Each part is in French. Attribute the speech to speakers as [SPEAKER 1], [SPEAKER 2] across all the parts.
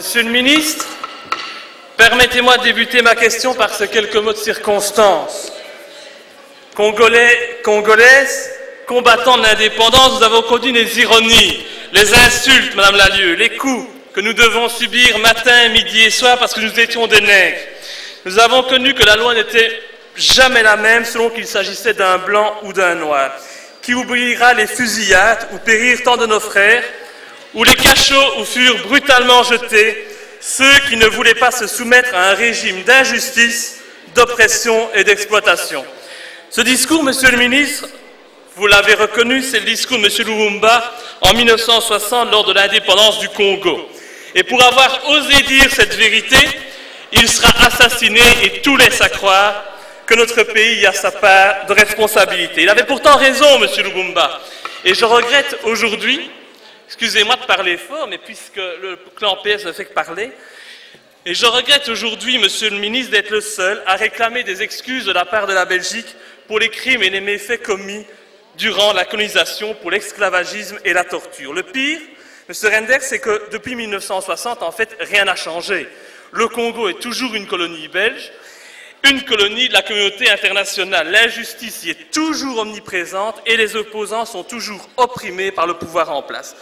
[SPEAKER 1] Monsieur le ministre, permettez-moi de débuter ma question par ces quelques mots de circonstance. Congolais, Congolaises, combattants de l'indépendance, nous avons connu les ironies, les insultes, Madame Lallieu, les coups que nous devons subir matin, midi et soir parce que nous étions des nègres. Nous avons connu que la loi n'était jamais la même selon qu'il s'agissait d'un blanc ou d'un noir. Qui oubliera les fusillades où périrent tant de nos frères, ou les cachots où furent brutalement jetés ceux qui ne voulaient pas se soumettre à un régime d'injustice, d'oppression et d'exploitation. Ce discours, Monsieur le ministre, vous l'avez reconnu, c'est le discours de M. Lumumba en 1960 lors de l'indépendance du Congo. Et pour avoir osé dire cette vérité, il sera assassiné et tout laisse à croire que notre pays a sa part de responsabilité. Il avait pourtant raison, M. Lumumba. Et je regrette aujourd'hui, excusez-moi de parler fort, mais puisque le clan PS ne fait que parler, et je regrette aujourd'hui, Monsieur le ministre, d'être le seul à réclamer des excuses de la part de la Belgique pour les crimes et les méfaits commis durant la colonisation, pour l'esclavagisme et la torture. Le pire, M. Renders, c'est que depuis 1960, en fait, rien n'a changé. Le Congo est toujours une colonie belge, une colonie de la communauté internationale. L'injustice y est toujours omniprésente et les opposants sont toujours opprimés par le pouvoir en place.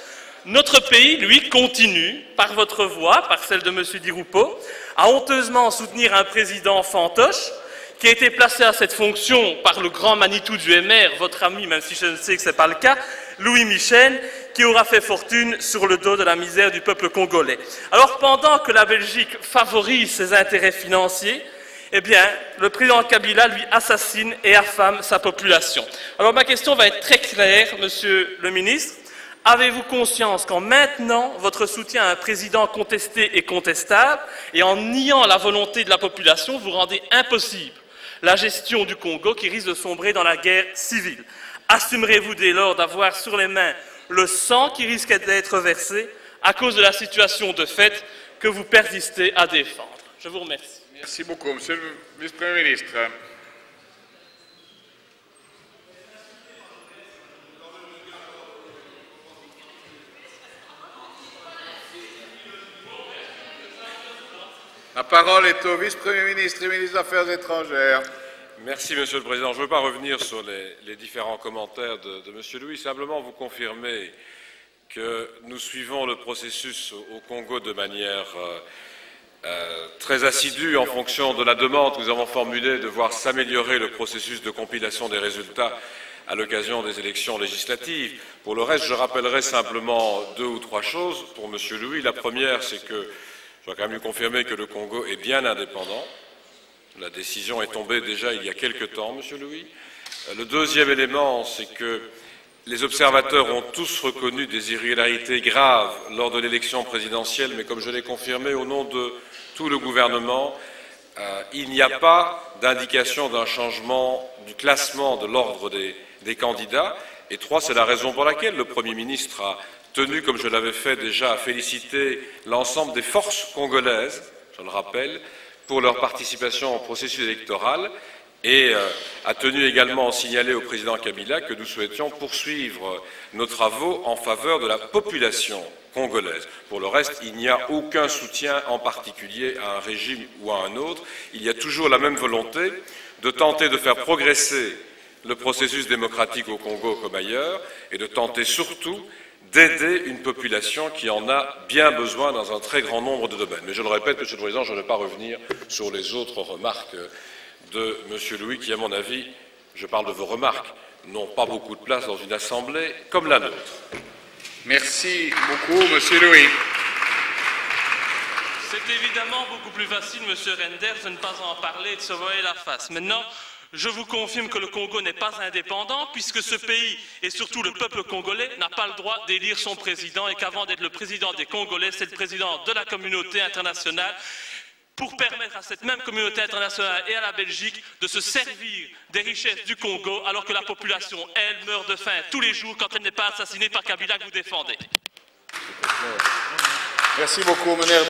[SPEAKER 1] Notre pays, lui, continue, par votre voix, par celle de M. Di Rupo, à honteusement soutenir un président fantoche qui a été placé à cette fonction par le grand Manitou du MR, votre ami, même si je ne sais que ce n'est pas le cas, Louis Michel, qui aura fait fortune sur le dos de la misère du peuple congolais. Alors, pendant que la Belgique favorise ses intérêts financiers, eh bien, le président Kabila, lui, assassine et affame sa population. Alors, ma question va être très claire, Monsieur le ministre. Avez-vous conscience qu'en maintenant votre soutien à un président contesté et contestable, et en niant la volonté de la population, vous rendez impossible la gestion du Congo qui risque de sombrer dans la guerre civile? Assumerez-vous dès lors d'avoir sur les mains le sang qui risque d'être versé à cause de la situation de fait que vous persistez à défendre? Je vous remercie.
[SPEAKER 2] Merci beaucoup. Monsieur le vice-premier ministre. La parole est au vice-premier ministre et ministre des Affaires étrangères.
[SPEAKER 3] Merci, Monsieur le Président. Je ne veux pas revenir sur les différents commentaires de M. Louis, simplement vous confirmer que nous suivons le processus au Congo de manière très assidue en fonction de la demande que nous avons formulée de voir s'améliorer le processus de compilation des résultats à l'occasion des élections législatives. Pour le reste, je rappellerai simplement 2 ou 3 choses pour M. Louis. La première, c'est que je dois quand même lui confirmer que le Congo est bien indépendant. La décision est tombée déjà il y a quelque temps, M. Louis. Le deuxième élément, c'est que les observateurs ont tous reconnu des irrégularités graves lors de l'élection présidentielle, mais comme je l'ai confirmé au nom de tout le gouvernement, il n'y a pas d'indication d'un changement du classement de l'ordre des candidats. Et 3, c'est la raison pour laquelle le Premier ministre a tenu, comme je l'avais fait déjà, à féliciter l'ensemble des forces congolaises, je le rappelle, pour leur participation au processus électoral et a tenu également à signaler au président Kabila que nous souhaitions poursuivre nos travaux en faveur de la population congolaise. Pour le reste, il n'y a aucun soutien en particulier à un régime ou à un autre. Il y a toujours la même volonté de tenter de faire progresser le processus démocratique au Congo comme ailleurs et de tenter surtout d'aider une population qui en a bien besoin dans un très grand nombre de domaines. Mais je le répète, Monsieur le Président, je ne vais pas revenir sur les autres remarques de M. Louis qui, à mon avis, je parle de vos remarques, n'ont pas beaucoup de place dans une assemblée comme la nôtre.
[SPEAKER 2] Merci beaucoup, Monsieur Louis.
[SPEAKER 1] C'est évidemment beaucoup plus facile, M. Renders, de ne pas en parler et de se voiler la face. Maintenant, je vous confirme que le Congo n'est pas indépendant puisque ce pays, et surtout le peuple congolais, n'a pas le droit d'élire son président et qu'avant d'être le président des Congolais, c'est le président de la communauté internationale pour permettre à cette même communauté internationale et à la Belgique de se servir des richesses du Congo alors que la population, elle, meurt de faim tous les jours quand elle n'est pas assassinée par Kabila que vous défendez.
[SPEAKER 2] Merci beaucoup, Monsieur.